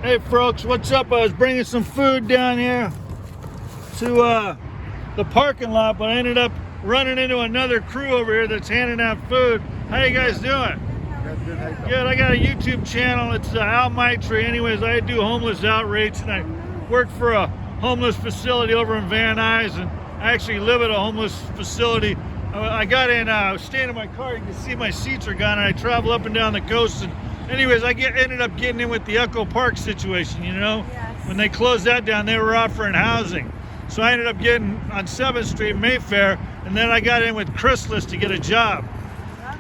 Hey folks, what's up? I was bringing some food down here to the parking lot, but I ended up running into another crew over here that's handing out food. How you guys doing? Good. I got a YouTube channel. It's Al Maitre. Anyways, I do homeless outreach, and I work for a homeless facility over in Van Nuys, and I actually live at a homeless facility. I got in, I was staying in my car. You can see my seats are gone, and I travel up and down the coast. And anyways, I ended up getting in with the Echo Park situation, you know? Yes. When they closed that down, they were offering housing. So I ended up getting on 7th Street, Mayfair, and then I got in with Chrysalis to get a job.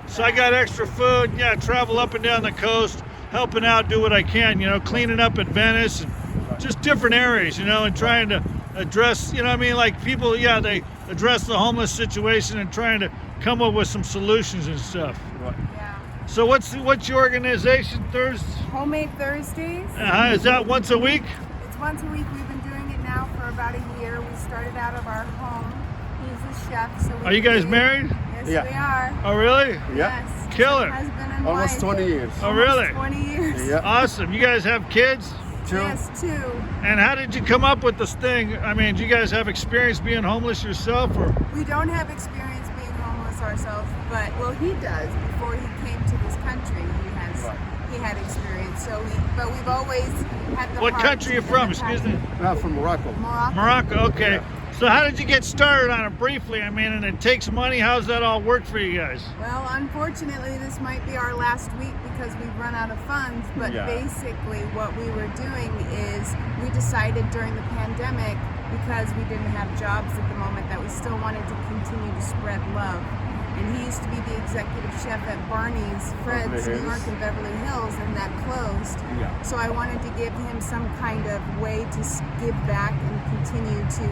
So I got extra food, yeah, travel up and down the coast, helping out, do what I can, you know, cleaning up at Venice, and just different areas, you know, and trying to address, you know what I mean, like people, yeah, they address the homeless situation and trying to come up with some solutions and stuff. Yeah. So what's your organization, Homemade Thursdays. Is that once a week? It's once a week. We've been doing it now for about a year. We started out of our home. He's a chef, so Are you guys married? Yes, we are. Oh, really? Yeah. Yes. Killer. Husband and Almost wife. 20 years. Oh, really? 20 years. Yeah. Awesome. You guys have kids? Two. Yes, 2. And how did you come up with this thing? I mean, do you guys have experience being homeless yourself, or? We don't have experience being homeless ourselves, but well, he does. Before he came to this country, he had experience. So but we've always had the What heart country are you and from? the Excuse me. passion. I'm from Morocco. Morocco. Okay. So how did you get started on it briefly? I mean, and it takes money. How's that all work for you guys? Well, unfortunately, this might be our last week because we've run out of funds. But basically, what we were doing is we decided during the pandemic, because we didn't have jobs at the moment, that we still wanted to continue to spread love. And he used to be the executive chef at Barney's, Fred's, New York, in Beverly Hills, and that closed. Yeah. So I wanted to give him some kind of way to give back and continue to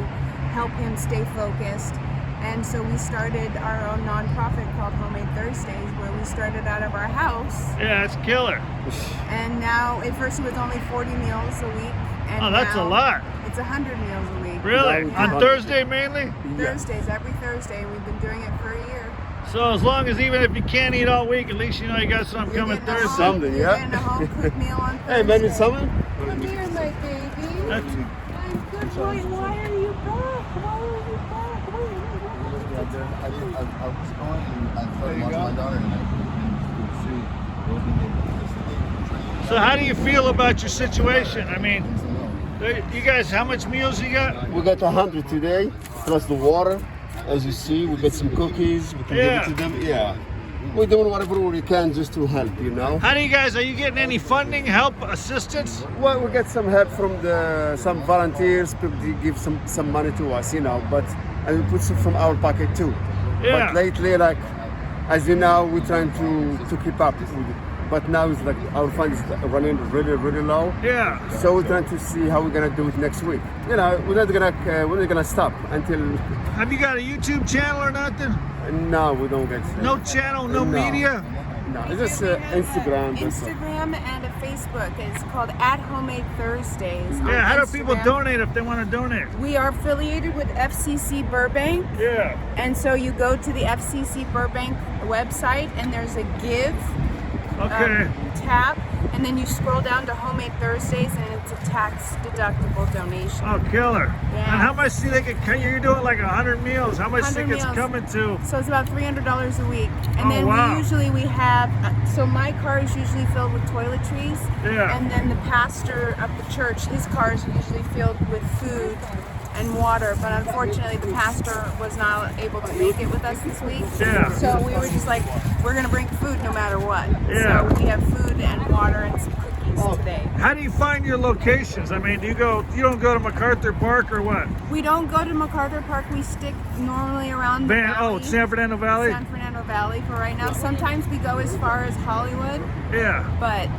help him stay focused. And so we started our own nonprofit called Homemade Thursdays, where we started out of our house. Yeah, it's killer. And now, at first it was only 40 meals a week. And Oh, that's a now lot. It's 100 meals a week. Really? Yeah. On Thursday mainly? Thursdays, every Thursday. And we've been doing it for a year. So as long as even if you can't eat all week, at least you know you got something coming You're getting a Thursday. home- Something, you're yeah. getting a home cooked meal on Thursday. Hey, man, need something? Come here, my baby. That's- I'm good. Why are you back? Why are you back? I was going and I thought about my daughter and I see. So how do you feel about your situation? I mean, you guys, how much meals you got? We got 100 today, plus the water. As you see, we got some cookies. We can give it to them. Yeah. We're doing whatever we can just to help, you know. How do you guys, are you getting any funding, help, assistance? Well, we get some help from some volunteers. People give some money to us, you know. And we put some from our pocket too. Yeah. But lately, like as you know, we're trying to keep up with it. But now it's like our fund is running really low. Yeah. So we're trying to see how we're gonna do it next week. You know, we're not gonna stop until. Have you got a YouTube channel or nothing? No, we don't get. No channel, no No. media? No, it's just Instagram. that's all. Instagram and a Facebook. It's called @Homemade Thursdays. on Yeah, how do people Instagram. donate if they want to donate? We are affiliated with FCC Burbank, Yeah. and so you go to the FCC Burbank website, and there's a give Okay. tab, and then you scroll down to Homemade Thursdays, and it's a tax-deductible donation. Oh, killer. Yeah. And how much do they get? You're doing like 100 meals. How much 100 think it's meals. coming to? So it's about $300 a week, and Oh, then wow. we have. So my car is usually filled with toiletries, Yeah. and then the pastor of the church, his cars are usually filled with food and water. But unfortunately, the pastor was not able to make it with us this week. Yeah. So we were just like, we're gonna bring food no matter what. Yeah. So we have food and water and some cookies today. How do you find your locations? I mean, you don't go to MacArthur Park or what? We don't go to MacArthur Park. We stick normally around the valley. San Fernando Valley? San Fernando Valley for right now. Sometimes we go as far as Hollywood, Yeah. but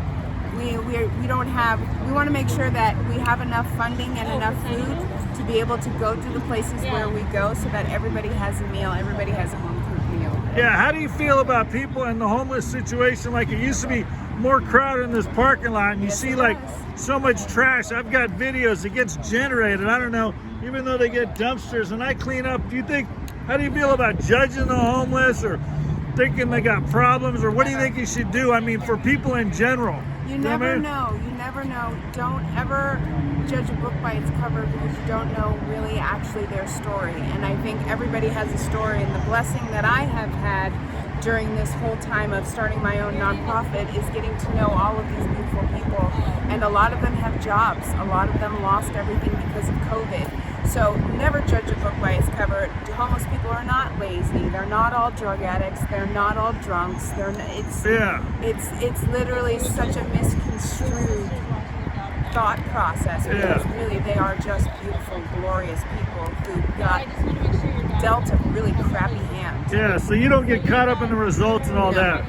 we don't have. We want to make sure that we have enough funding and enough food to be able to go to the places where we go, so that everybody has a meal, everybody has a home cooked meal. Yeah, how do you feel about people in the homeless situation? Like, it used to be more crowded in this parking lot, and you Yes, see it like was. so much trash. I've got videos, it gets generated. I don't know, even though they get dumpsters and I clean up. How do you feel about judging the homeless or thinking they got problems, or what do you think you should do? I mean, for people in general. You know what I never mean? know. You never know. Don't ever judge a book by its cover because you don't know really actually their story. And I think everybody has a story. And the blessing that I have had during this whole time of starting my own nonprofit is getting to know all of these beautiful people. And a lot of them have jobs. A lot of them lost everything because of COVID. So never judge a book by its cover. Homeless people are not lazy. They're not all drug addicts. They're not all drunks. It's literally such a misconstrued thought process. Because really they are just beautiful, glorious people who got dealt a really crappy hand. Yeah, so you don't get caught up in the results and all that.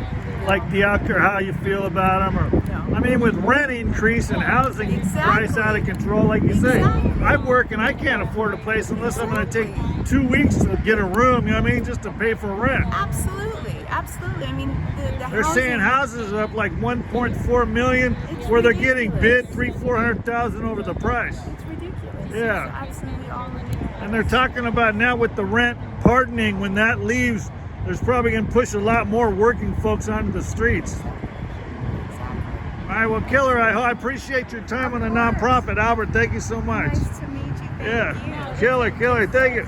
Like the outcome, how you feel about them, or I mean, with rent increase and housing price out of control, like you say, I work and I can't afford a place unless I'm going to take 2 weeks to get a room. You know what I mean, just to pay for rent. Absolutely, absolutely. I mean, they're saying houses are up like 1.4 million, where they're getting bid 300,000-400,000 over the price. It's ridiculous. Yeah, It's absolutely all ridiculous. and they're talking about now with the rent pardoning, when that leaves, there's probably going to push a lot more working folks onto the streets. All right, well, Killer, I appreciate your time on the nonprofit. Albert, thank you so much. Nice to meet you. Thank you. Killer, thank you.